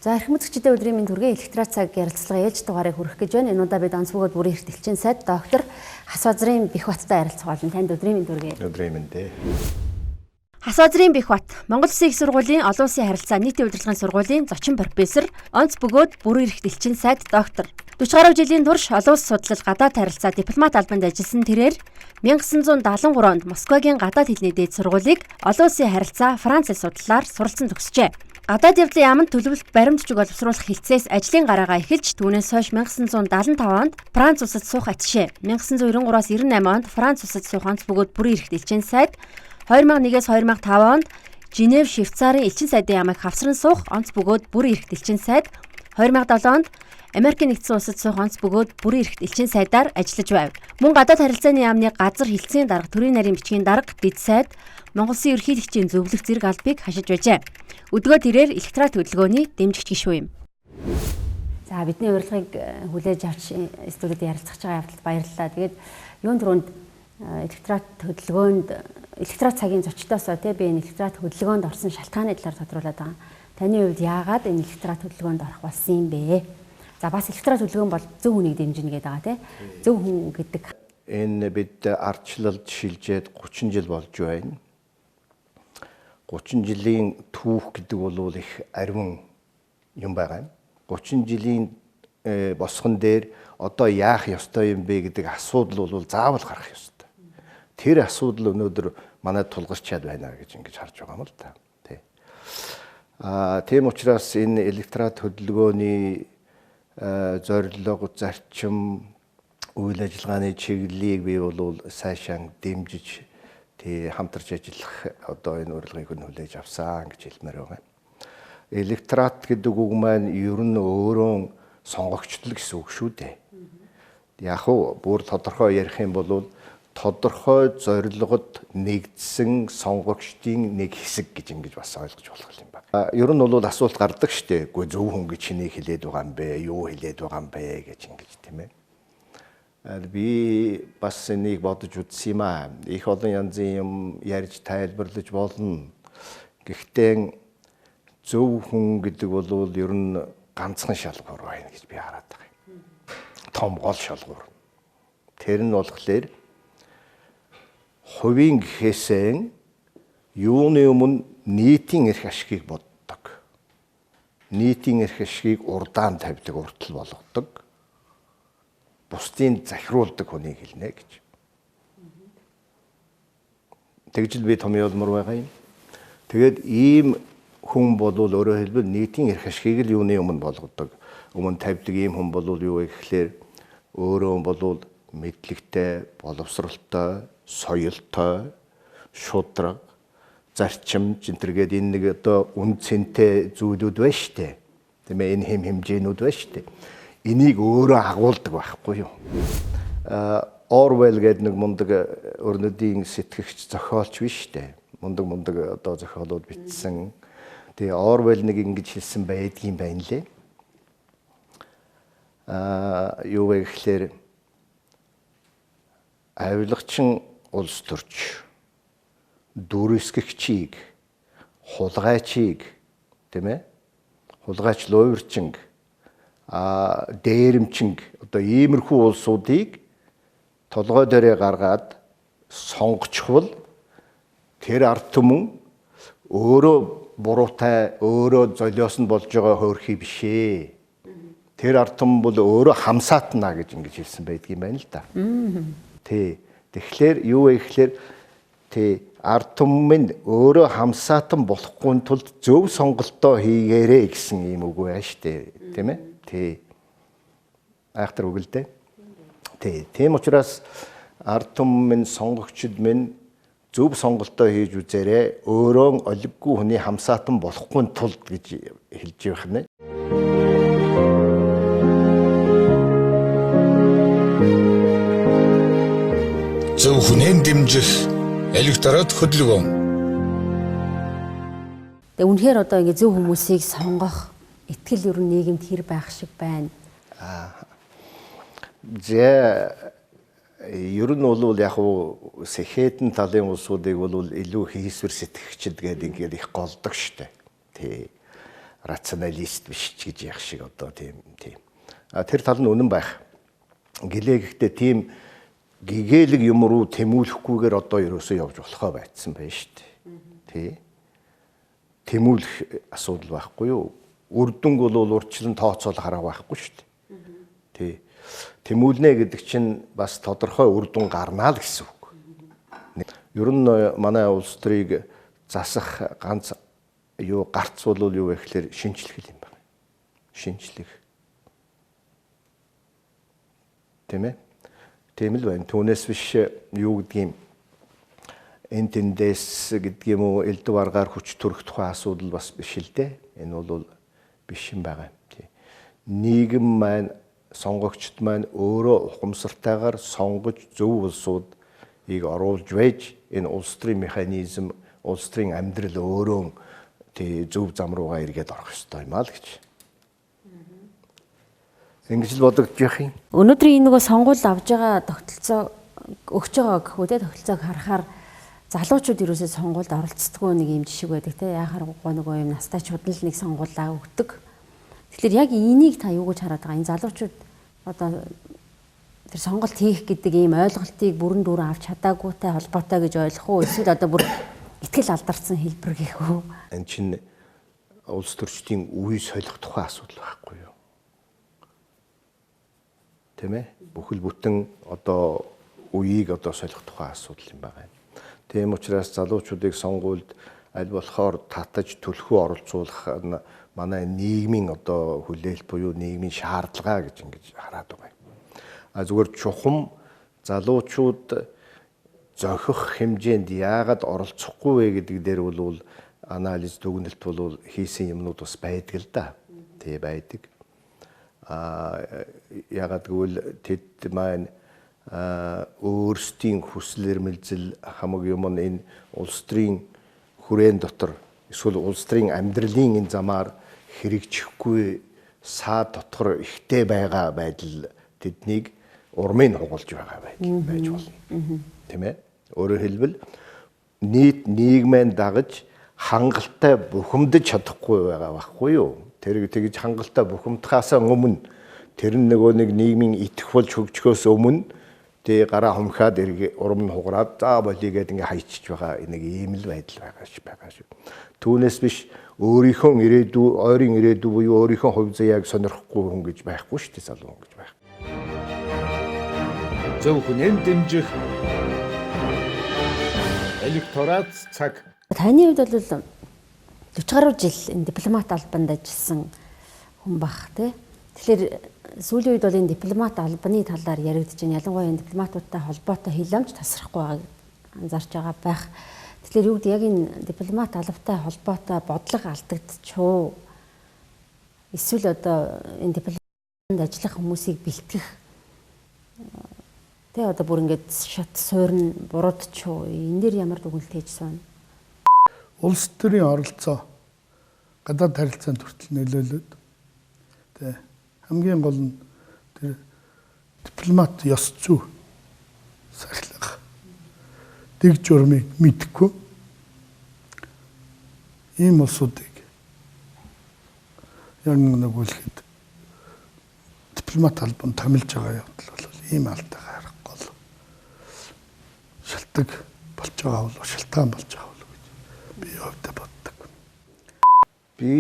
За эрхэм үзэгчдээ өдрийн мэнд хүргэе. Электрат цаг ярилцлага ээлж дугаарыг хүргэх гэж байна. Энэ удаа бид онц бөгөөд бүрийн эрхтэлчин сайд доктор Хасбазрын Бэхбаттай харилцах болно. Танд өдрийн мэнд хүргэе. Өдрийн мэнд. Хасбазрын Бэхбат Монгол Улсын их сургуулийн олон улсын харилцаа нийтийн удирдлагын сургуулийн зочин профессор, онц бөгөөд бүрийн эрхтэлчин сайд доктор. 40 гаруй жилийн турш олон улс судлал гадаад харилцаа дипломат албанд ажилласан тэрээр 1973 онд Москвагийн гадаад хэлний дээд сургуулийг олон улсын харилцаа Франц хэл судлалаар суралцсан төгсжээ. Гадаад явдлын яамд төлөвлөлт баримтжиг боловсруулах хэлцээс ажлын гараагаа эхэлж түүнээс хойш 1975 онд Франц улсад суух атшээ. 1993-аас 98 онд Франц улсад суух онц бөгөөд бүрийн эрхтэлчин сайд, 2001-ээс 2005 онд Женев, Швейцарын элчин сайдын яамыг хавсран суух онц бөгөөд бүрийн эрхтэлчин сайд, 2007 онд Америкийн нэгдсэн улсад суух онц бөгөөд бүрийн эрхтэлчин сайдаар ажиллаж байв. Мөн гадаад харилцааны яамны газар хэлтсийн дарга, төрийн нарийн бичгийн дарга, бид сайд, Монгол Улсын ерөнхийлөгчийн зөвлөх зэрэг албыг хашиж байжээ. Өдгөө тэрээр электрат хөдөлгөөний дэмжигч гишүүн юм. За бидний урилгыг хүлээж авч студид ярилцах байгаа явдалд баярлалаа. Тэгээд юун түрүүнд электрат хөдөлгөөнд электрат цагийн зочдоос би энэ электрат хөдөлгөөнд орсон шалтгааны талаар тодруулаад байгаа. Таны хувьд яагаад энэ электрат хөдөлгөөнд орох болсон юм бэ? За бас электрат хөдөлгөөн бол зөв хүнийг дэмжинэ гэдэг байгаа тийм. Зөв хүн гэдэг. Энэ бид ардчлалд шилжээд 30 жил болж байна. 30 жилийн түүх гэдэг бол их ариун юм байгаа. 30 жилийн босгон дээр одоо яах ёстой юм бэ гэдэг асуудал бол заавал гарах ёстой. Тэр асуудал өнөөдөр манай тулгарчаад байна гэж ингэж харж байгаа юм л та. Тийм учраас энэ электрат хөдөлгөөний зорилго, зарчим, үйл ажиллагааны чиглэлийг би бол сайшаан дэмжиж хамтарч ажиллах одоо энэ урилгыг хүлээж авсан гэж хэлмээр байгаа. Электрат гэдэг үг маань ер нь өөрөө сонгогчдол гэсэн үг шүү дээ. Яг уу бүр тодорхой ярих юм бол тодорхой зорилгод нэгдсэн сонгогчдын нэг хэсэг гэж ингэж бас ойлгож болох юм байна. Ер нь бол асуулт гардаг шүү дээ. Үгүй зөв хүн гэж чиний хэлээд байгаа юм бэ? Юу хэлээд байгаа юм бэ гэж ингэж тийм ээ. Би бас энийг бодож үзсэн юм аа. Их олон янзын юм ярьж тайлбарлаж болно. Гэхдээ зөв хүн гэдэг бол ер нь ганцхан шалгуур байна гэж би хараад байгаа юм. Том гол шалгуур. Тэр нь болохоор хувийн гэхээсээ юуны өмнө нийтийн эрх ашигыг боддог. Нийтийн эрх ашигыг урдаан тавьдаг, уртл болгодог. Бусдын захируулдаг хүнийг хэлнэ гэж. Тэгж л би томьёолмор байгаа юм. Тэгээд ийм хүн бол өөрөөр хэлбэл нийтийн эрх ашигыг л юуны өмнө болгодог. Өмнө тавьдаг ийм хүн бол юу вэ гэхээр өөрөө бол мэдлэгтэй, боловсралтай, соёлтой, шудраг, зарчим, жинтергээд энэ нэг одоо үн цэнтэй зүйлүүд байна шүү дээ. Тийм ээ, энэ хэмжээнүүд байна шүү дээ. Энийг өөрөө агуулдаг байхгүй юу? Орвел гэдэг нэг мундаг өрнөдийн сэтгэгч зохиолч биш дээ. Мундаг одоо зохиолууд бичсэн. Тэгээ Орвел нэг ингэж хэлсэн байдгийн байна лээ. Юу вэ гэхээр авилгачин улс төрч дүрсгэгчийг, хулгайчийг тийм ээ? Хулгайч луйварчин дээрэмчин одоо иймэрхүү улсуудыг толгой дээрээ гаргаад сонгочхвол тэр ард түмэн өөрөө буруутай өөрөө золиосон болж байгаа хөөрхий бишээ. Тэр ард түмэн бол өөрөө хамсаатна гэж ингэж хэлсэн байдгийн байна л да. Тэгэхээр юу вэ гэхээр ард түмэн өөрөө хамсаатан болохгүй тулд зөв сонголтоо хийгээрэй гэсэн юм үг байна шүү дээ. Тийм ээ? Айхтар үг л дээ. Тийм учраас ард түмэн сонгогчд минь зөв сонголтоо хийж үзээрэй. Өөрөө олиггүй хүний хамсаатан болохгүй тулд гэж хэлж явах нэ. Зөв хүнээ дэмжих электрат хөдөлгөөн. Тэгээ үнэхээр одоо ингэ зөв хүмүүсийг сонгох итгэл ер нь нийгэмд хэр байх шиг байна. Ер нь бол яг уу Сэхэтэн талын улсуудыг бол илүү хийсвэр сэтгэгчд гэдэг ингээд их голдог штэ. рационалист биш ч гэж яах шиг одоо тийм. Тэр тал нь үнэн байх. Гэлээ гэхдээ тийм гэгээлэг юм руу тэмүүлэхгүйгээр одоо ерөөсөө явж болохоо байцсан байна шүү дээ. Тий. Тэмүүлэх асуудал байхгүй юу? Үр дүнг бол урьдчилан тооцоол хараа байхгүй шүү дээ. Тий. Тэмүүлнэ гэдэг чинь бас тодорхой үр дүн гарнаа л гэсэн үг. Ер нь манай улс төрийг засах ганц гарц бол юу вэ гэхээр шинжлэх юм байна. Шинжлэх. Тийм ээ. Тийм л байна. Түүнээс биш юу гэдгийг энэ тэндээс гэдэг юм уу элдв аргаар хүч төрөх тухай асуудал бас биш л дээ. Энэ бол биш юм байгаа юм. Тийм. Нийгэм маань сонгогчд маань өөрөө ухамсартайгаар сонгож зөв улсуудыг оруулж байж энэ улс төрийн механизм, улс төрийн амьдрал өөрөө тий зөв зам руугаа эргээд орох ёстой юм аа л гэж. Ингэж л бодогдож явах юм. Өнөөдрийн энэ нөгөө сонгуульд авж байгаа тогтолцоо өгч байгаа гэхүү те тогтолцоог харахаар залуучууд ерөөсөө сонгуульд оролцдоггүй нэг юм жишг байдаг те яхаар нөгөө юм настайчууд л нэг сонгуулаа өгдөг. Тэгэхээр яг энийг та юу гэж хараад байгаа? Энэ залуучууд одоо тэр сонголт хийх гэдэг ийм ойлголтыг бүрэн дүүрэн авч чадаагүйтай холбоотой гэж ойлгох уу? Эсвэл одоо бүр итгэл алдарсан хэлбэр гэх үү? Энэ чинь улс төрчдийн үе солих тухай асуудал байхгүй юу? Тийм ээ? Бүхэл бүтэн одоо үеийг одоо солих тухай асуудал юм байна. Тийм учраас залуучуудыг сонгуульд аль болохоор татаж төлхөө оролцуулах манай нийгмийн одоо хүлээлт буюу нийгмийн шаардлага гэж ингэж хараад байгаа юм. Зүгээр чухам залуучууд зохих хэмжээнд яагаад оролцохгүй вэ гэдэг дээр бол анализ дүгнэлт бол хийсэн юмнууд бас байдаг л да. Тий байдаг. Яагаад гэвэл тэд маань өөрсдийн хүсэл эрмэлзэл хамаг юм энэ улс төрийн хүрээн дотор эсвэл улс төрийн амьдралын энэ замаар хэрэгжихгүй саад дотор ихтэй байгаа байдал тэднийг урмыг хугалж байгаа байж болно. Тийм ээ. Өөрөөр хэлбэл нийт нийгмээ дагаж хангалттай бухимдаж чадахгүй байгаа байхгүй юу? Тэр тэгж хангалттай бухимдахаасаа өмнө тэр нөгөө нэг нийгмийн итгэх болж хөгжихөөс өмнө тэг гараа хумхаад урам хугараад за болигээд ингээ хайчиж байгаа нэг ийм л байдал байгаа шүү. Түүнээс биш өөрийнхөө ирээдүй, ойрын ирээдүй буюу өөрийнхөө хувь заяаг сонирхгүй хүн гэж байхгүй шүү дээ, залуу хүн гэж байх. Зөв хүнэн дэмжих электорат цаг. Таны хувьд бол 40 гаруй жил энэ дипломат албанд ажилласан хүн бах тий. Тэгэхээр сүүлийн үед бол энэ дипломат албаны талаар яригдж байна. Ялангуяа энэ дипломатуудтай холбоотой хилэмж тасрахгүй байгааг анзаарч байгаа байх. Тэгэхээр юу гэдэг яг энэ дипломат албатай холбоотой бодлого алдагдчихв. Эсвэл одоо энэ дипломатанд ажиллах хүмүүсийг бэлтгэх тэ одоо бүр ингээд шат суурн буруудчихв. Энэ дээр ямар дүгнэлт хийж байна? Улс төрийн оролцоо гадаад харилцаанд хүртэл нөлөөлөд тэ хамгийн гол нь тэр дипломат ёс зүй сахилах дэг журмыг мэдхгүй ийм улсуудыг яг нэг үлгэд дипломат албанд томилж байгаа явдал бол ийм алдаа харахгүй л шалтгаан болж байгаа бол шалтгаан болж байгаа бол гэж би өвдө боддог. Би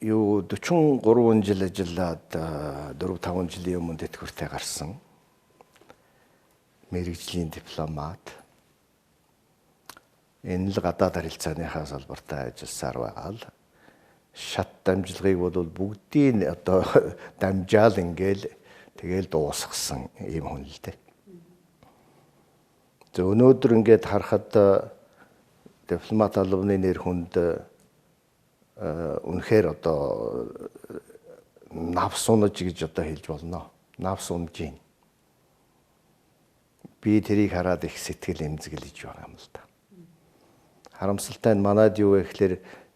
юу 43 жил ажиллаад 4-5 жилийн өмнө тэтгэвртэй гарсан мэргэжлийн дипломат энэ л гадаад харилцааныхаа салбартай ажилласаар байгаа л шат дамжлагыг бол бүгдийг одоо дамжаал ингээл тэгэл дуусгасан юм хүн л дээ. За өнөөдөр ингээд харахад дипломат албаны нэр хүнд үнэхээр одоо навс унаж гэж одоо хэлж болно. Навс унаж гин. Би тэрийг хараад их сэтгэл эмзэглэж байгаа юм л да. Харамсалтай нь манайд юу вэ гэхээр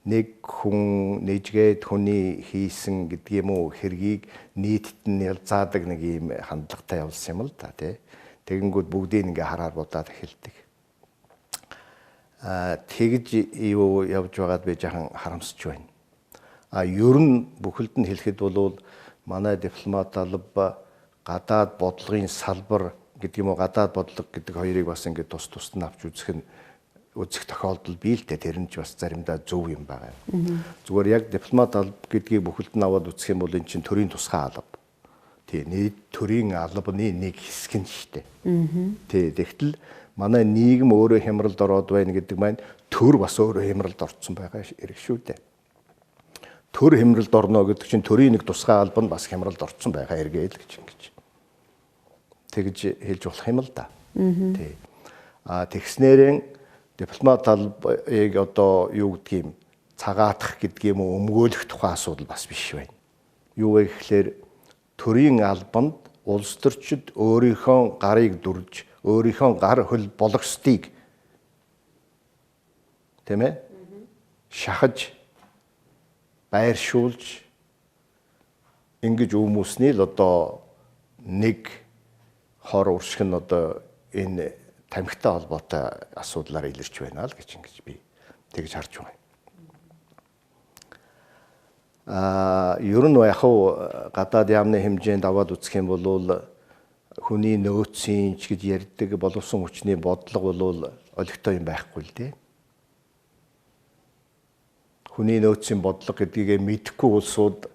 нэг хүн нэжгээд хүний хийсэн гэдэг юм уу хэргийг нийтэд нь ялзаадаг нэг юм хандлагатай явуулсан юм л да тий. Тэгэнгүүт бүгдийг ингээ хараар бодоод эхэлдэг. Тэгж юу явж байгаад би жаахан харамсч байна. Ер нь бүхэлд нь хэлэхэд бол манай дипломат алба гадаад бодлогын салбар гэдэг юм уу, гадаад бодлого гэдэг хоёрыг бас ингээд тус нь авч үзэх тохиолдол бий л дээ. Тэр нь ч бас заримдаа зөв юм байгаа. Зүгээр яг дипломат алба гэдгийг бүхэлд нь аваад үзэх юм бол эн чинь төрийн тусгай алба. Тий, нийт төрийн албаны нэг хэсэг нь шүү дээ. Тий, тэгтэл манай нийгэм өөрөө хямралд ороод байна гэдэг маань төр бас өөрөө хямралд орцсон байгаа хэрэг шүү дээ. Төр хямралд орно гэдэг чинь төрийн нэг тусгай алба нь бас хямралд орцсон байгаа хэрэгээ л гэж тэгж хэлж болох юм л да. Тий. Тэгснээрэн дипломат албыг одоо юу гэдгийг цагаатах гэдгийг юм өмгөөлөх тухай асуудал бас биш байна. Юу вэ гэхээр төрийн албанд улс төрчид өөрийнхөө гарыг дүрж, өөрийнхөө гар хөл болгосныг тийм ээ шахаж байршуулж ингэж өмүүлсний л одоо нэг хор уршиг нь одоо энэ тамхитай холбоотой асуудлаар илэрч байна л гэж ингэж би тэгж харж байна. Ер нь яг гадаад яамны хэмжээнд аваад үзэх юм бол хүний нөөцийн ч гэж ярьдаг боловсон хүчний бодлого бол олигтой юм байхгүй л дээ. Хүний нөөцийн бодлого гэдгийг мэдэхгүй улсууд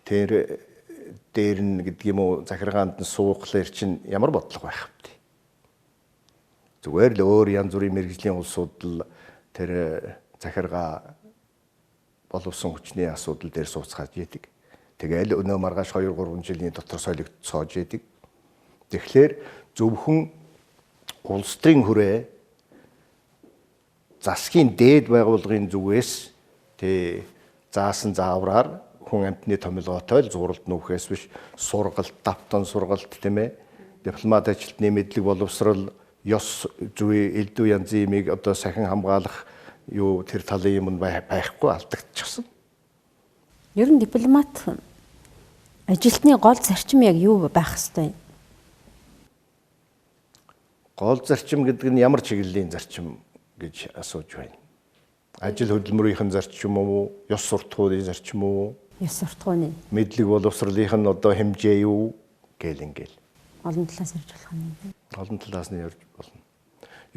тэр дээр нь гэдэг юм уу захиргаанд нь суухлаар чинь ямар бодлого байх вэ? Зүгээр л өөр янз бүрийн мэргэжлийн улсууд л тэр захиргаа боловсон хүчний асуудал дээр сууцгааж яадаг. Тэгээл өнөө маргааш 2-3 жилийн дотор солигдсоож яадаг. Тэгэхээр зөвхөн улс төрийн хүрээ засгийн дээд байгууллагын зүгээс заасан заавраар хүн амтны томилгоотой л зуралд нүүхээс биш сургалт, давтан сургалт тийм ээ. Дипломат ажилтны мэдлэг боловсрал, ёс зүй, элдв янзын юмыг одоо сахин хамгаалах юу тэр талын юм байхгүй алдагдчихсан. Ер нь дипломат ажилтны гол зарчим яг юу байх хэвтэй? Гол зарчим гэдэг нь ямар чиглэлийн зарчим гэж асууж байна. Ажил хөдөлмөрийн зарчим уу, ёс суртахууны зарчим уу? Ёс суртахууны. Мэдлэг боловсролынх нь одоо хэмжээ юу гэл ингээл. Олон талаас ярьж болох юм. Олон талаас нь ярьж болно.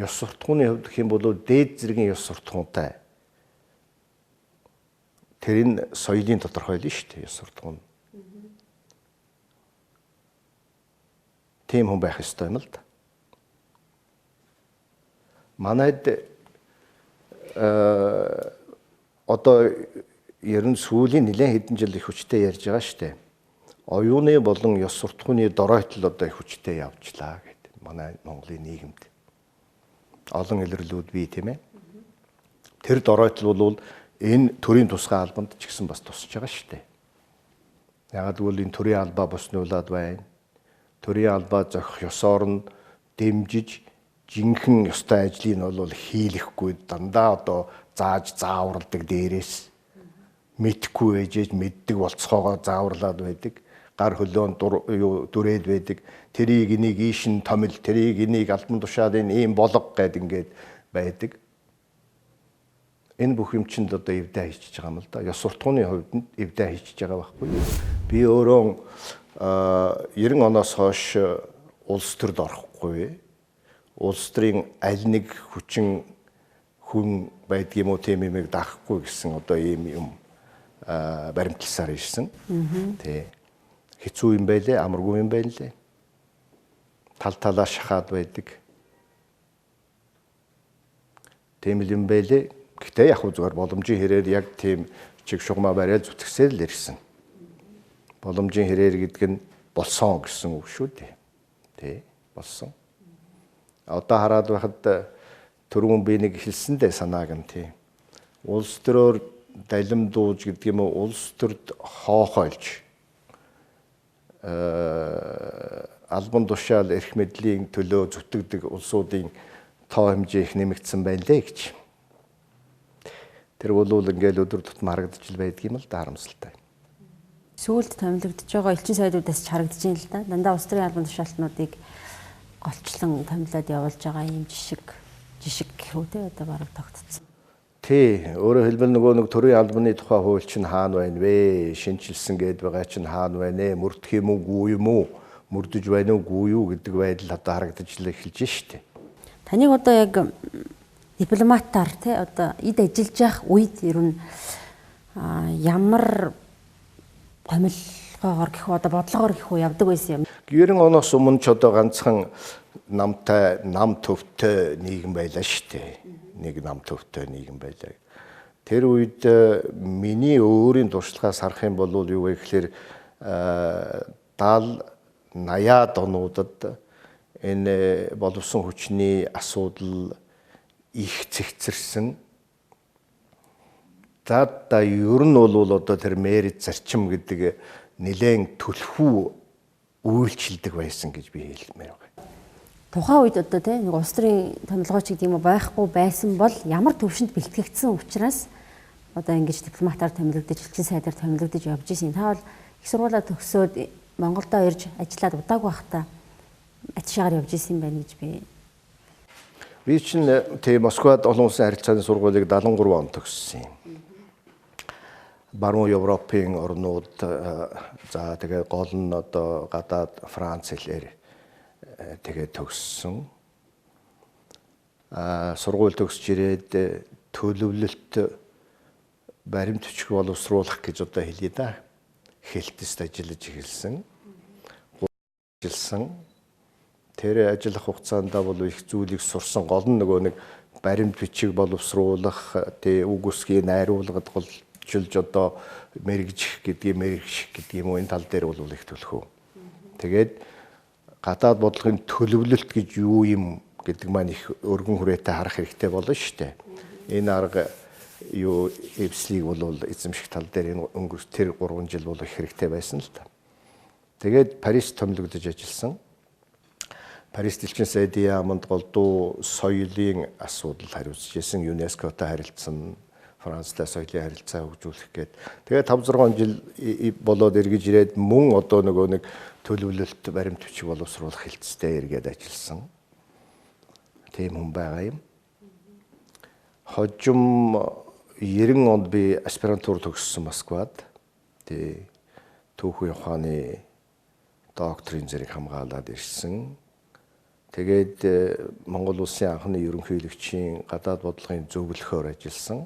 Ёс суртахууны хувьд гэх юм бол дээд зэргийн ёс суртахуунтай. Тэр нь соёлын тодорхойлно шүү дээ, ёс суртахуун. Тийм хүн байх ёстой юм л да. Манайд одоо ер нь сүүлийн нэлээд хэдэн жил их хүчтэй ярьж байгаа шүү дээ. Оюуны болон ёс суртахууны доройтол одоо их хүчтэй явжлаа гэдэг. Манай Монголын нийгэмд олон илэрлүүд бий тийм ээ. Тэр доройтол бол энэ төрийн тусгай албанд ч гэсэн бас тусч байгаа шүү дээ. Ягаад гэвэл энэ төрийн албаа боснуулаад байна. Төрийн албаа зохих ёсоор нь дэмжиж жинхэнэ ёстой ажлыг нь бол хийлэхгүй дандаа одоо зааж зааварладаг дээрээс мэдхгүй ээжээж мэддэг болцоогоо зааварлаад байдаг. Гар хөлөөн дүрээд байдаг. Тэрийг энийг ийшин томил, тэрийг энийг албан тушаал энэ ийм болго гэд ингээд байдаг. Энэ бүх юм чинд одоо эвдээ хийчихэж байгаа юм л да. Ёс суртахууны хувьд нь эвдээ хийчихэж байгаа байхгүй. Би өөрөө 90 оноос хойш улс төрд орохгүй. Улс төрийн аль нэг хүчин хүн байдгийм үү тийм юмыг даахгүй гэсэн одоо ийм юм баримтласаар ирсэн. Тий. Хэцүү юм байлээ, амаргүй юм байлээ. Тал талаа шахаад байдаг. Тийм л юм байлээ. Гэхдээ яг зүгээр боломжийн хэрээр яг тийм чиг шугамаа бариад зүтгэсээр л ирсэн. Боломжийн хэрээр гэдэг нь болсон гэсэн үг шүү дээ. Тий, болсон. Одоо хараад байхад түрүүн би нэг хэлсэндээ санааг нь тий. Улс төрөөр далимдууж гэдэг юм уу, улс төрд хоохойлж албан тушаал эрх мэдлийн төлөө зүтгэдэг улсуудын тоо хэмжээ их нэмэгдсэн байна лээ гэж. Тэр бол ингээл өдөр тутам харагдаж л байдаг юм л да, харамсалтай. Сүүлд томилогдож байгаа элчин сайдуудаас ч харагдаж байна л да. Дандаа улс төрийн албан тушаалтнуудыг голчлон томилоод явуулж байгаа юм жишг гэх үү те одоо бараг тогтцсон. Тий, өөрөөр хэлбэл нөгөө нэг төрийн албаны тухай хууль чинь хаана байна вэ? Шинжилсэн гээд байгаа чинь хаана байна ээ? Мөрдөх юм уу, гүй юм уу? Мөрдөж байна уу, гүй юу гэдэг байдал одоо харагдаж эхэлж штэ. Таныг одоо яг дипломатаар тий одоо эд ажиллаж явах үед ер нь ямар гомилгоогоор гэх үү одоо бодлогоор гэх үү явдаг байсан юм. 90 оноос өмнө ч одоо ганцхан намтай нам төвтэй нийгэм байлаа штэ. Нэг нам төвтэй нийгэм байлаа. Тэр үед миний өөрийн туршлагаас харах юм бол юу вэ гэхээр 70-80-аад онуудад энэ боловсон хүчний асуудал их цэгцэрсэн. За ер нь бол одоо тэр мэрит зарчим гэдэг нэлээд төлхөө үйлчилдэг байсан гэж би хэлмээр байна. Тухайн үед одоо тийм нэг улс төрийн томилгооч гэдэг юм уу байхгүй байсан бол ямар төвшөнд бэлтгэгдсэн учраас одоо ингэж дипломатаар томилогдож, элчин сайдаар томилогдож явж ирсэн. Та бол их сургуулаа төгсөөд Монголдо ирж ажиллаад удаагүй байхдаа ачаагаар явж ирсэн байна гэж би чинь тийм Москвад олон улсын харилцааны сургуулийг 73 он төгссөн юм. Баруун Европын орнууд за тэгээ гол нь одоо гадаад Франц хэлээр тэгээ төгссөн. Сургууль төгсөж ирээд төлөвлөлт баримт бичиг боловсруулах гэж одоо хэлье да. Хэлтэст ажиллаж эхэлсэн. Тэр ажиллах хугацаанд бол их зүйлийг сурсан. Гол нь нөгөө нэг баримт бичиг боловсруулах, тэг үг үсгийг найруулгад голжилж одоо мэрэгжих гэдэг юм уу энэ тал дээр бол их төлхөө. Тэгээд гадаад бодлогын төлөвлөлт гэж юу юм гэдэг маань их өргөн хүрээтэй харах хэрэгтэй болно шүү дээ. Энэ арга юу эвслийг бол эзэмших тал дээр энэ өнгөрсөн тэр 3 жил бол их хэрэгтэй байсан л та. Тэгээд Парис томилогдож ажилласан. Парис элчин сайдын яамд голдуу соёлын асуудал хариуцж исэн, ЮНЕСКОтой харилцсан, Францтай соёлын харилцаа хөгжүүлэх гээд. Тэгээд 5-6 жил болоод эргэж ирээд мөн одоо нөгөө нэг төлөвлөлт баримт бичиг боловсруулах хэлцтэй эргээд ажилласан. Тийм хүн байгаа юм. Хожим 90 онд би аспирантур төгссөн Москвад. Тэ түүхийн ухааны докторийн зэрэг хамгаалаад ирсэн. Тэгээд Монгол улсын анхны ерөнхийлөгчийн гадаад бодлогын зөвлөхөөр ажилласан.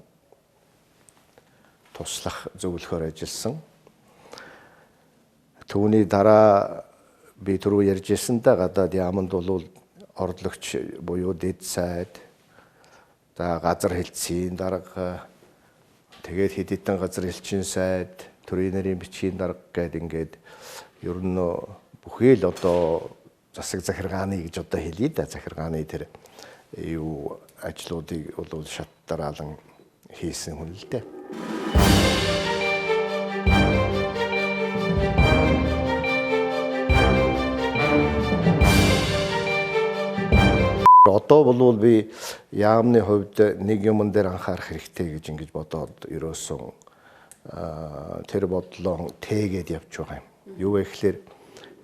Туслах зөвлөхөөр ажилласан. Түүний дараа би түрүү ярьж ирсэн да гадаад яамд бол орлогч буюу дэд сайд за газар хэлтсийн дарга тэгээд хэд хэдэн газар элчин сайд төрийн нэрийн бичгийн дарга гэдэг ингээд ер нь бүхий л одоо засаг захиргааны гэж одоо хэлье да захиргааны тэр юу ажлуудыг бол шат дараалан хийсэн хүн л дээ. Одоо бол би яамны хувьд нэг юмн дээр анхаарах хэрэгтэй гэж ингэж бодоод ерөөсөн тэр бодлоо тээгээд явж байгаа юм. Юу вэ гэхээр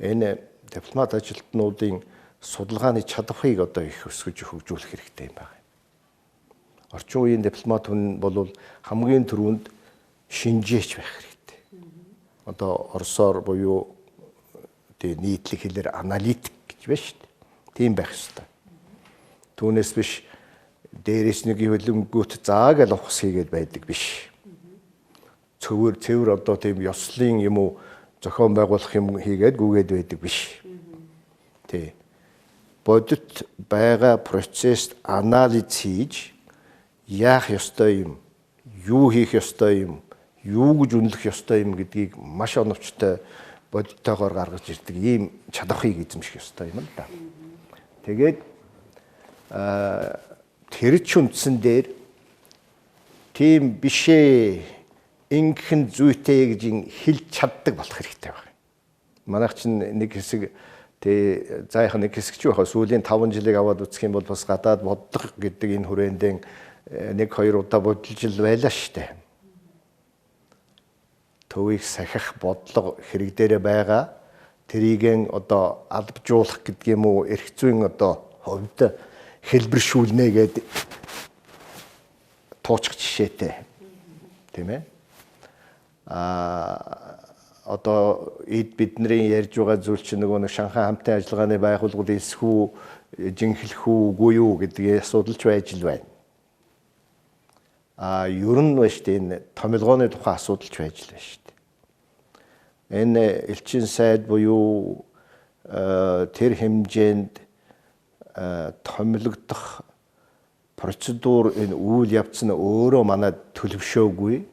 энэ дипломат ажилтнуудын судалгааны чадварыг одоо их өсгөж хөгжүүлэх хэрэгтэй юм байна. Орчин үеийн дипломат хүн бол хамгийн түрүүнд шинжээч байх хэрэгтэй. Одоо орсоор буюу тэг нийтлэг хэлээр аналитик гэж байна шүү дээ. Тийм байх хэрэгтэй. Түүнээс биш дээрээс нэг хөлөнгөт зааг л ухс хийгээд байдаг биш. Цэвэр одоо тийм ёслын юм уу зохион байгуулах юм хийгээд гүгээд байдаг биш. Тэ. Бодит байгаа процесст анализ хийж яах ёстой юм, юу хийх ёстой юм, юу гэж үнэлэх ёстой юм гэдгийг маш оновчтой бодиттойгоор гаргаж ирдэг ийм чадварыг эзэмших ёстой юм л да. Тэгээд тэр ч үндсэн дээр тийм бишээ ингэхэн зүйтэй гэж хэлж чаддаг болох хэрэгтэй байна. Манайх чинь нэг хэсэг тэг заахын нэг хэсэг ч байхаа сүүлийн 5 жилиг аваад үзэх юм бол бас гадаад бодлого гэдэг энэ хүрээндээ 1-2 удаа бодолж л байлаа штэ. Төвийг сахих бодлого хэрэг дээрээ байгаа. Тэрийг одоо албажуулах гэдэг юм уу эрх зүйн одоо хувьд хэлбэршүүлнэ гэдэг туучих жишээтэй. Тийм ээ. Одоо бидний ярьж байгаа зүйл чинь нөгөө нэг Шанхай хамтын ажиллагааны байгууллагууд эсхүү жинхлэх үү үгүй юу гэдгийг асуудалж байж л байна. Ер нь ба штэ энэ томилгооны тухай асуудалж байж л байна штэ. Энэ элчин сайд буюу тэр хэмжээнд томилогдох процедур энэ үйл явц нь өөрөө манад төлөвшөөгүй.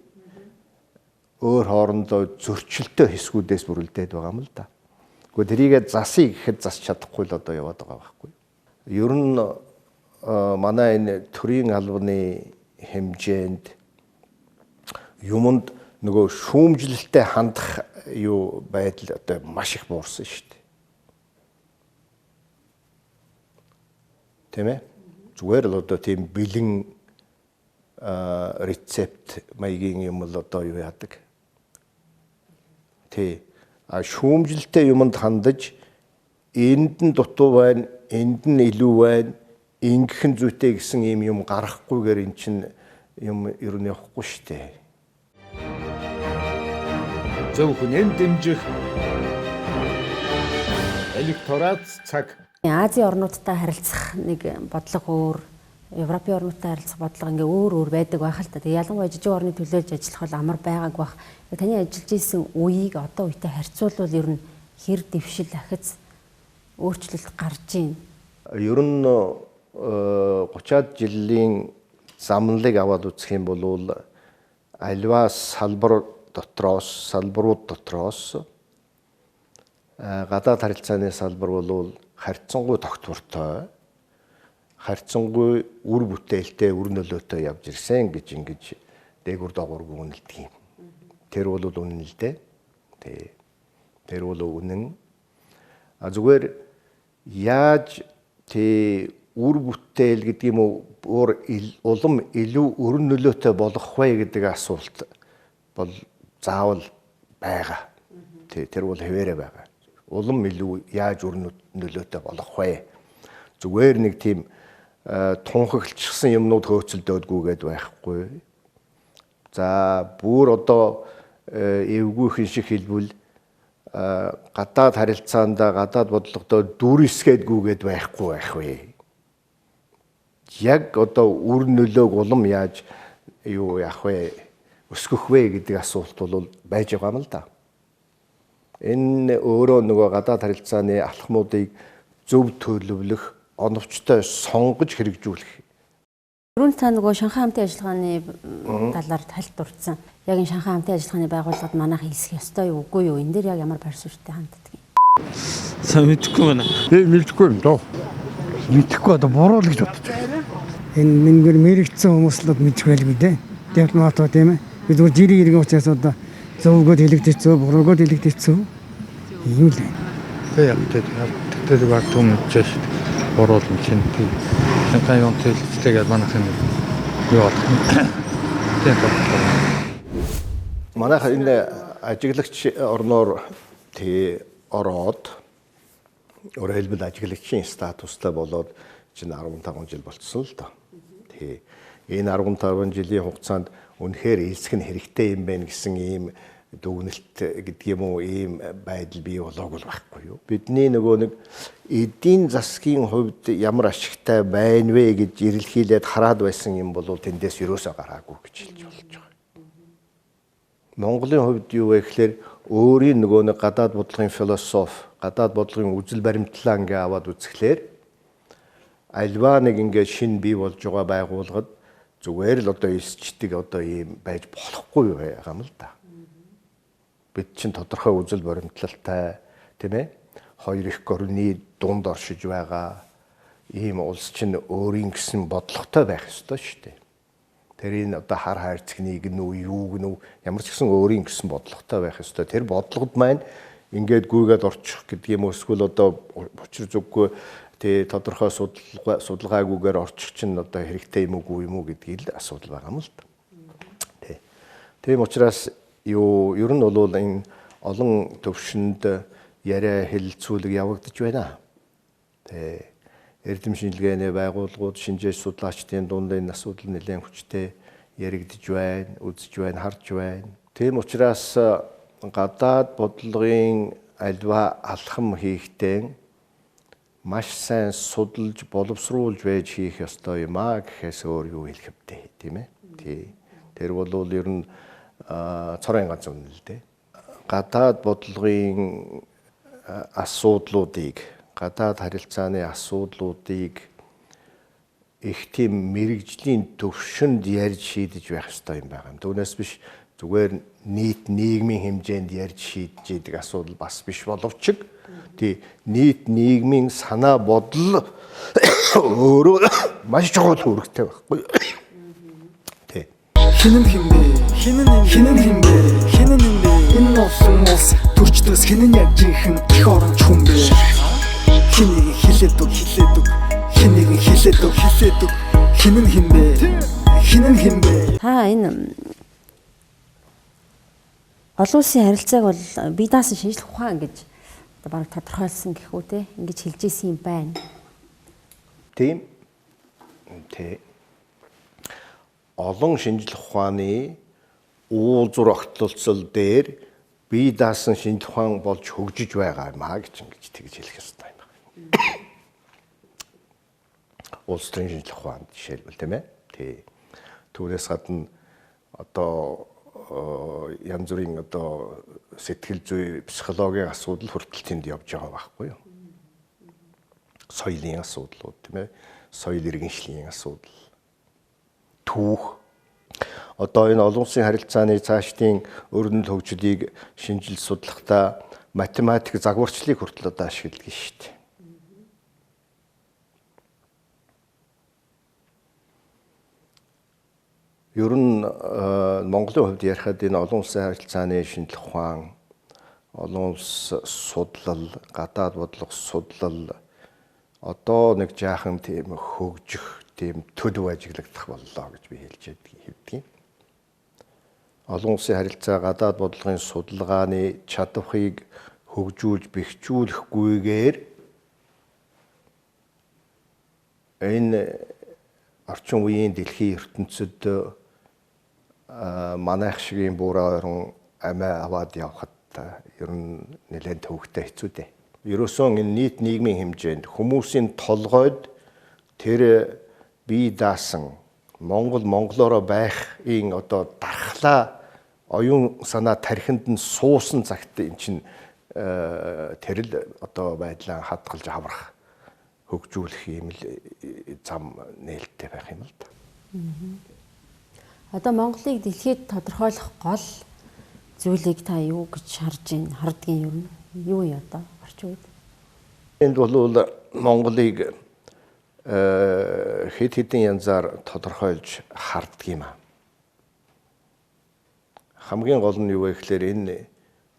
Өөр хоорондоо зөрчилтэй хэсгүүдээс бүрэлдээд байгаа юм л да. Гэхдээ тэрийг засъя гэхэд засч чадахгүй л одоо яваад байгаа байхгүй. Ер нь манай энэ төрийн албаны хэмжээнд юмд нөгөө шүүмжлэлтэй хандах юу байдал одоо маш их буурсан шүү дээ. Тийм ээ. Зүгээр л одоо тийм бэлэн рецепт маягийн юм л одоо юу яадаг. Тэ шүүмжлэлтэй юмд хандаж энд нь дутуу байна, энд нь илүү байна, ингэхэн зүйтэй гэсэн юм гарахгүйгээр эн чинь юм ер нь явахгүй шүү дээ. Зөвхөн дэмжих электорат цаг. Азийн орнуудтай харилцах нэг бодлого өөр, Европын орнуудтай харилцах бодлого ингээ өөр байдаг байх л та. Тэгээ ялангуяа жижиг орны төлөөлж ажиллах бол амар байгааг бах. Таны ажиллаж исэн үеийг одоо үетэй харьцуулбал ер нь хэр дэвшил ахиц өөрчлөлт гарч ийн. Ер нь 30-аад жилийн замналыг аваад үзэх юм бол альва салбарууд дотроос гадаад харилцааны салбар бол харьцангуй тогтвортой, харьцангуй үр бүтээлтэй, үр нөлөөтэй явж ирсэн гэж ингэж дээгүр доогуургүй үнэлдэг юм. Тэр бол үнэн л дээ. Тэр бол үнэн. Зүгээр яаж үр бүтээл гэдэг юм уу улам илүү үр нөлөөтэй болох вэ гэдэг асуулт бол заавал байгаа. Тэр бол хэвээрээ байгаа. Улам илүү яаж үр нөлөөтэй болох вэ? Зүгээр нэг тийм тунхаглчихсан юмнууд хөөцөлдөөдгүйгээд байхгүй. За бүр одоо эвгүйхэн шиг хэлбэл гадаад харилцаанда гадаад бодлогодоо дүрсгэдгүйгээд байхгүй байх вэ? Яг одоо үр нөлөөг улам яаж юу яах вэ? Өсгөх вэ гэдэг асуулт бол байж байгаа юм л да. Энэ өөрөө нөгөө гадаад харилцааны алхмуудыг зөв төлөвлөх, оновчтой сонгож хэрэгжүүлэх. Түрүүн та нөгөө Шанхай хамтын ажиллагааны талаар тайлт дурдсан. Яг энэ Шанхай хамтын ажиллагааны байгууллагад манайх хэлсэх ёстой юу үгүй юу? Энэ дээр яг ямар байр суурьтай ханддаг юм? Сайн мэдэхгүй байна. Мэдхгүй юм доо. Мэдхгүй одоо буруу л гэж боддог. Энэ мингээр мэрэгцсэн хүмүүс л мэдэх байлгүй дээ. Дипломатоо тийм ээ. Би зүгээр жирийн иргэн учраас одоо зөвгөөд хэлэгдэцөө, буруугоод хэлэгдэцөө. Ийм л байна. Тэг яг тэр баг том чиш буруу юм чинь. Шанхай хамтын хэлцээгээд манайх юм юу болох. Манайх энэ ажиглагч орноор ороод өөрөөр хэлбэл ажиглагчийн статустай болоод чинь 15 жил болцсон л доо. Энэ 15 жилийн хугацаанд үнэхээр эсэх нь хэрэгтэй юм байна гэсэн ийм дүгнэлт гэдэг юм уу ийм байдал бий болоогүй байхгүй юу. Бидний нөгөө нэг эдийн засгийн хувьд ямар ашигтай байна вэ гэж ирэлхийлээд хараад байсан юм бол тэндээс юусоо гараагүй гэж хэлж болж байгаа. Монголын хувьд юу вэ гэхээр өөрийн нөгөө нэг гадаад бодлогын философи, гадаад бодлогын үзэл баримтлаа ингээ аваад үзэхлээр альва нэг ингээ шин бий болж байгаа байгууллагад зүгээр л одоо эсчдэг одоо ийм байж болохгүй байгаа юм л да. Бид чинь тодорхой үзэл баримтлалтай тийм ээ хоёр их горны дунд оршиж байгаа ийм улс чинь өөрийн гэсэн бодлоготой байх ёстой шүү дээ. Тэрийн одоо хар хайрцагныг нүү юуг нүү ямар ч гэсэн өөрийн гэсэн бодлоготой байх ёстой. Тэр бодлогод маань ингээд гүйгээд орчих гэдэг юм эсвэл одоо учир зүггүй тодорхой судалгаагүйгээр орчих чинь одоо хэрэгтэй юм уу гэдгийг л асуудал байгаа юм л да. Тийм учраас ер нь бол энэ олон төвшөнд яриа хэлэлцүүлэг явагдаж байна. Эрдэм шинжилгээний байгууллагууд, шинжээч судлаачдын дунд энэ асуудал нэлээд хүчтэй яригдж байна, үзэж байна, харж байна. Тийм учраас гадаад бодлогын альва алхам хийхдээ маш сайн судалж, боловсруулж байж хийх ёстой юм аа гэхээс өөр юу хэлэх вэ, тийм ээ? Тий. Тэр бол ер нь цорын ганц үнэ л дээ. Гадаад бодлогын асуудлуудыг, гадаад харилцааны асуудлуудыг их тийм мэрэгжлийн төвшөнд ярьж шийдэж байх ёстой юм байна. Түүнээс биш зүгээр нийт нийгмийн хэмжээнд ярьж шийдэж идэг асуудал бас биш боловч тий нийт нийгмийн санаа бодол өөрөө маш чухал үүрэгтэй байхгүй. Тий. Хинэн химбэ энэ улсын улс төрчдөөс хинэн яг жинхэнэ их оронч хүн бэ. Хэнийг хилээд үг хинэн химбэ. Та энэ олон улсын харилцааг бол бие даасан шинжлэх ухаан гэж бараг тодорхойлсон гэх үү те ингэж хэлж ийсэн юм байна. Тийм. Олон шинжлэх ухааны уулзур огтлолцол дээр бие даасан шинжлэх ухаан болж хөгжиж байгаа юм аа гэж ингэж тэгж хэлэх ёстой юм байна. Улс төрийн шинжлэх ухаан жишээлбэл тийм ээ. Тий. Түүнээс гадна одоо янз бүрийн одоо сэтгэл зүй, психологийн асуудал хүртэл тэнд явж байгаа байхгүй юу? Соёлын асуудлууд тийм ээ. Соёл иргэншлийн асуудал. Түүх. Одоо энэ олон улсын харилцааны цаашдын өрнөл хөгжлийг шинжилж судлахдаа математик загварчлалыг хүртэл одоо ашигладаг шүү дээ. Ер нь Монголын хувьд ярихад энэ олон улсын харилцааны шинжлэх ухаан, олон улс судлал, гадаад бодлого судлал одоо нэг жаахан тийм хөгжих, тийм төдөв ажиглагдах боллоо гэж би хэлж хэвдгийг. Олон улсын харилцаа гадаад бодлогын судалгааны чадварыг хөгжүүлж бэхжүүлэхгүйгээр энэ орчин үеийн дэлхийн ертөнцид манайх шигийн буураа орон амиа аваад явхад ер нь нэлээд төвөгтэй хэцүү дээ. Ерөөсөн энэ нийт нийгмийн хэмжээнд хүмүүсийн толгойд тэр бие даасан монголоороо байхын одоо дархлаа оюун санаа тархинд нь суусан цагт эн чинь тэрл одоо байдлаа хадгалж аврах, хөгжүүлэх юм л зам нээлттэй байх юм л да. Одоо Монголыг дэлхийд тодорхойлох гол зүйлийг та юу гэж хардгийн юм? Юу юм одоо орчин үед? Энд бол Монголыг хэд хэдэн янзаар тодорхойлж харддаг юм аа. Хамгийн гол нь юу вэ гэхээр энэ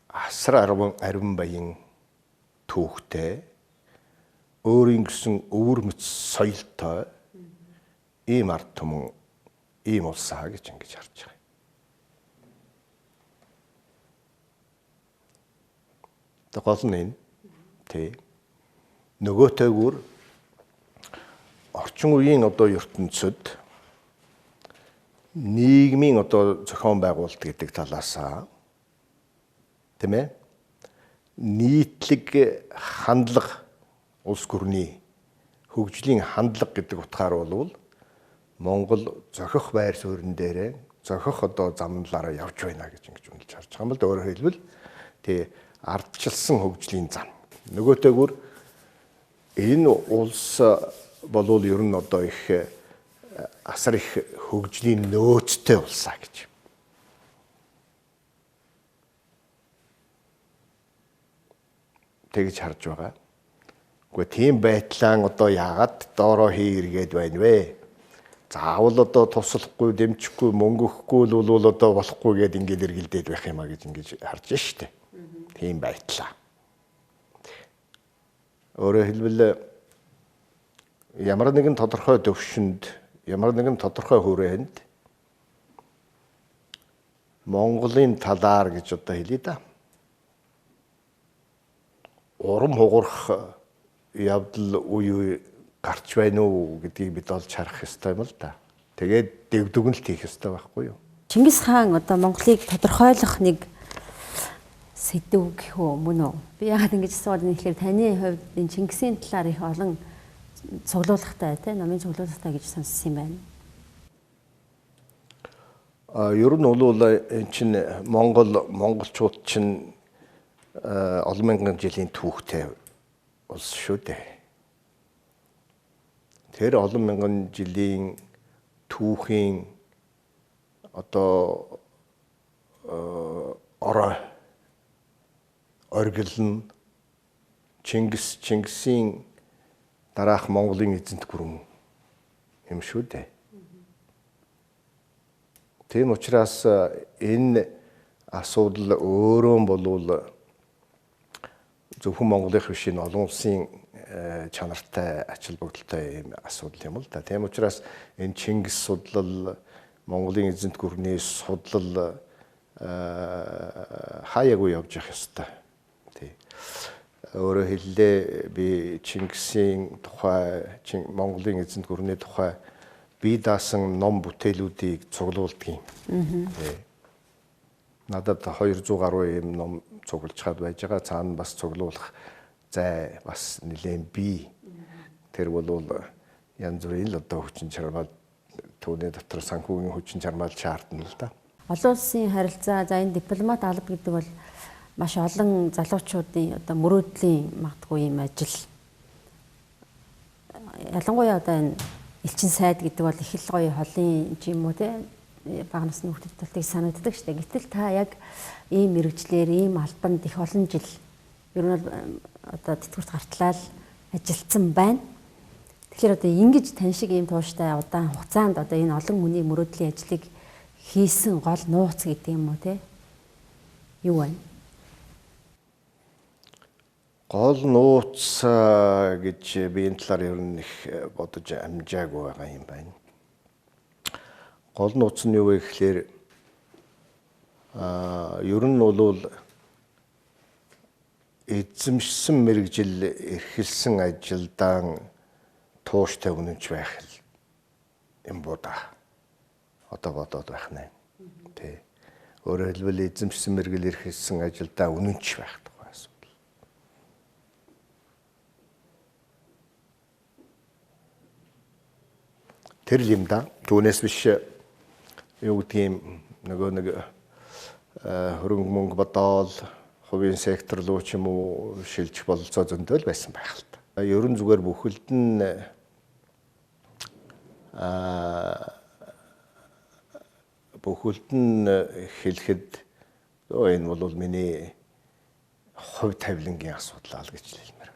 асар ариун баян түүхтэй өөрийн гэсэн өвөр мэт соёлтой ийм ард түмэн ийм улсаа гэж ингэж харж байгаа. Гол нь энэ тий нөгөөтэйгүр орчин үеийн одоо ертөнцид нийгмийн одоо зохион байгуулалт гэдэг талаасаа тийм ээ нийтлэг хандлага улс гүрний хөгжлийн хандлага гэдэг утгаар бол Монгол зохих байр суурин дээрээ зохих одоо замналаараа явж байна гэж ингэж үнэлж харж байгаа юм л да. Өөрөөр хэлбэл тий ардчилсан хөгжлийн зам. Нөгөөтэйгүр энэ улс болвол ер нь одоо их асар их хөгжлийн нөөцтэй улсаа гэж. Тэгж харж байгаа. Гэхдээ тийм байтлаа одоо яагаад доороо хийргээд байна вэ? Заавал одоо туслахгүй, дэмжихгүй, мөнгө өгөхгүй л бол одоо болохгүй гэдээ ингээд эргэлдээд байх юм а гэж ингэж харж штэ. Тийм байтлаа. Өөрөөр хэлбэл ямар нэгэн тодорхой төвшөнд, ямар нэгэн тодорхой хүрээнд Монголын талаар гэж одоо хэлье да. Урам хугарах явдал үе гарч байна уу гэдгийг бид олж харах ёстой юм л да. тэгээд дэвдүгнэлт хийх ёстой байхгүй юу? Чингис хаан одоо Монголыг тодорхойлох нэг сэдв гэх үү мөн үү? Би яагаад ингэж асууад юм гэхээр таны хувьд энэ Чингисийн талаар их олон цуглуулгатай тийм номын цуглуулгатай гэж сонссон юм байна. Ер нь бол энэ чинь монголчууд чинь олон мянган жилийн түүхтэй улс шүү дээ. Тэр олон мянган жилийн түүхийн одоо оргил нь Чингисийн дараах Монголын эзэнт гүрэн юм шүү дээ. Тийм учраас энэ асуудал өөрөө болвол зөвхөн Монголын биш энэ олон улсын чанартай ач холбогдолтой юм асуудал юм л да. Тийм учраас энэ Чингис судлал, Монголын эзэнт гүрний судлал хаяагүй явж явах ёстой. Тий. Өөрөөр хэлбэл би Чингисийн тухай, Монголын эзэнт гүрний тухай бие даасан ном бүтээлүүдийг цуглуулдаг юм. Надад 200 гаруй юм ном цуглаж чад байж байгаа. Цаана бас цуглуулах зай бас нэлээд бий. Тэр бол янз бүрийн л одоо хүчин чармаал түүний дотор санхүүгийн хүчин чармаал шаардна л да. Олон улсын харилцаа, за энэ дипломат алба гэдэг бол маш олон залуучуудын одоо мөрөөдлийн магадгүй юм ажил. Ялангуяа одоо энэ элчин сайд гэдэг бол их л гоё холын юм уу те бага насны хүүхдэд талтыг санагддаг шүү дээ. Гэтэл та яг ийм мэрэгчлэр, ийм албанд их олон жил ер нь одоо тэтгэврт гартлал ажилласан байна. Тэгэхээр одоо ингэж тань шиг ийм тууштай удаан хугацаанд одоо энэ олон хүний мөрөөдлийн ажлыг хийсэн гол нууц гэдэг юм уу те? Юу вэ? Гол нууц гэж би энэ талаар ер нь их бодож амжаагүй байгаа юм байна. Гол нууц нь юу вэ гэхээр ер нь бол эзэмшсэн мэрэгжил эрхэлсэн ажилдаан тууштай үнэнч байх юм боо да. Одоо бодоод байх нэ. Тэ. Өөрөөр хэлбэл эзэмшсэн мэрэгжил эрхэлсэн ажилдаан үнэнч байх. Тэр юм да. Түүнээс биш юу гэдгийг нөгөө нэг хөрөнгө мөнгө бодоол хувийн сектор руу ч юм уу шилжих бололцоо зөндөл байсан байх л та. Ерөн зүгээр бүхэлд нь хэлэхэд энэ бол миний хувь тавилангийн асуудал гэж хэлмээр байна.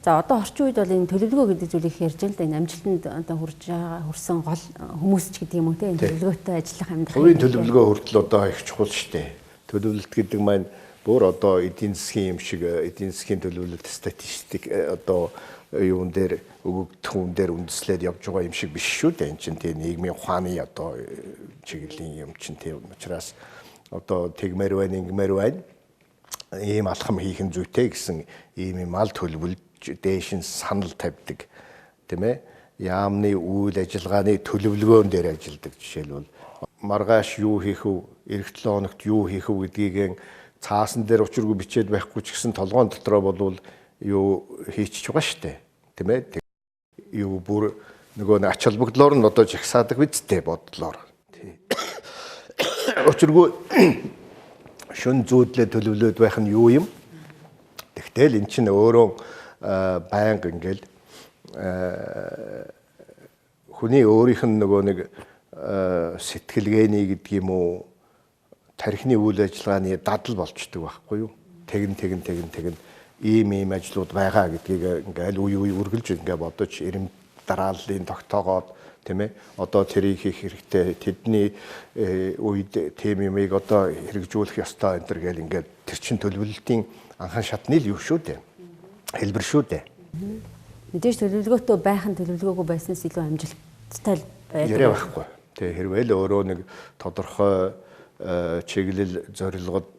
За одоо орчин үед бол энэ төлөвлөгөө гэдэг зүйлийг ярьж байгаа л да. Энэ амжилтанд одоо хүрсэн гол хүмүүс ч гэдэг юм уу те энэ төлөвлөгөөтэй ажиллах амьдрал. Хувийн төлөвлөгөө хүртэл одоо их чухал шүү дээ. Төлөвлөлт гэдэг маань бүр одоо эдийн засгийн юм шиг эдийн засгийн төлөвлөлт статистик одоо юун дээр өгөгдөх хүн дээр үндэслээд явж байгаа юм шиг биш шүү дээ. Энэ чинь тийм нийгмийн ухааны одоо чиглэлийн юм чинь тийм учраас одоо тэгмээр байна, ингэмээр байна. Ийм алхам хийх нь зүйтэй гэсэн ийм мал төлөвлөлт дээшин санал тавьдаг тийм ээ яамны үйл ажиллагааны төлөвлөгөөн дээр ажилладаг жишээлбэл маргааш юу хийх вэ эх 7 хоногт юу хийх вэ гэдгийг цаасан дээр учиргүй бичээд байхгүй ч гэсэн толгоон дотроо болвол юу хийчих байгаа штэ тийм ээ юу бүр нөгөө ач холбогдлоор нь одоо жагсаадаг бидтэй бодлоор тий учиргүй шүн зүүдлээ төлөвлөд байх нь юу юм тэгтэл эн чинь өөрөө байнга ингээл хүний өөрийнх нь нөгөө нэг сэтгэлгээний гэдэг юм уу тархины үйл ажиллагааны дадал болчдөг байхгүй юу тэгэн ийм ажлууд байгаа гэдгийг ингээл үе үргэлж ингээ бодож эрэм дарааллын тогтоогоод тийм ээ одоо тэрийг хийх хэрэгтэй тэдний үед тийм юмыг одоо хэрэгжүүлэх ёстой энэ төр гэл ингээд тэр чин төлөвлөлтийн анхан шатны л юу шүү дээ хэлбэр шүү дээ. Мэдээж төлөвлөгөөтэй байхын төлөвлөгөөгүй байснаас илүү амжилттай байдаг. Яриа байхгүй. Тэгээ хэрвээ л өөрөө нэг тодорхой чиглэл зорилгод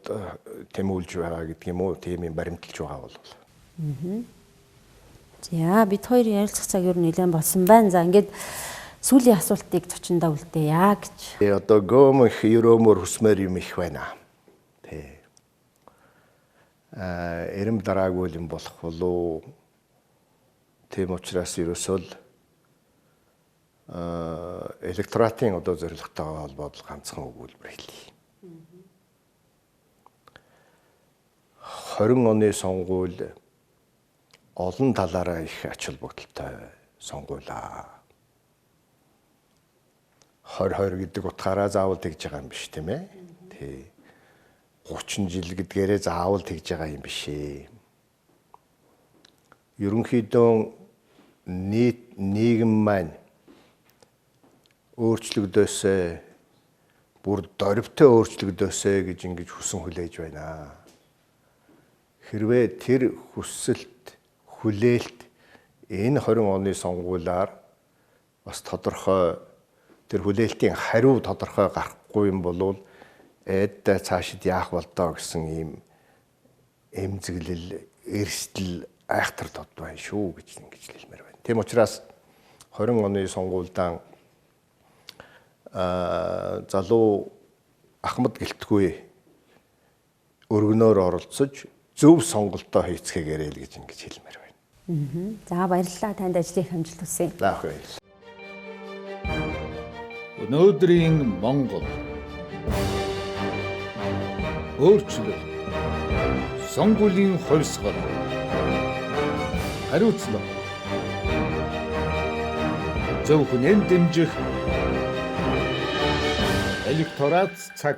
тэмүүлж байгаа гэдэг юм уу тийм юм баримталж байгаа бол. За бид хоёрын ярилцах цаг юу нэлээд болсон байна. За ингээд сүүлийн асуултыг зочиндоо үлдээе гэж. Одоо гомх ерөөмөр хүсмээр юм их байна. Тэ. Эрэм дараагүй юм болох болов. Тийм учраас ерөөсөө электоратын одоо зорилготойгоо холбоотой ганцхан өгүүлбэр хэлье. 20 оны сонгуул олон талаараа их ач холбогдолтой сонгуулаа. 2020 гэдэг утгаараа заавал тэгж байгаа юм биш тийм ээ. Тий. 30 жил гэдгээрээ заавал тэгж байгаа юм биш ээ. Ерөнхийдөө нийгэм маань өөрчлөгдөөсэй, бүр дорвитой өөрчлөгдөөсэй гэж ингэж хүсэн хүлээж байна. Хэрвээ тэр хүсэлт, хүлээлт энэ 20 оны сонгуулиар бас тодорхой тэр хүлээлтийн хариу тодорхой гарахгүй юм бол эддээ цаашид яах болдоо гэсэн ийм эмзэглэл, эрсдэл айхтар тод байна шүү гэж ингэж хэлмээр байна. Тийм учраас 20 оны сонгуульдаа залуу ахмад гэлтгүй өргөнөөр оролцож зөв сонголтоо хийцгээгээрэй л гэж ингэж хэлмээр байна. За баярлалаа, танд ажлын амжилт хүсье. За баярлалаа. Өнөөдрийн Монгол өөрчлөлт, сонгуулийн хувьсгал, хариуцлага, зөв хүнэн дэмжих электорат цаг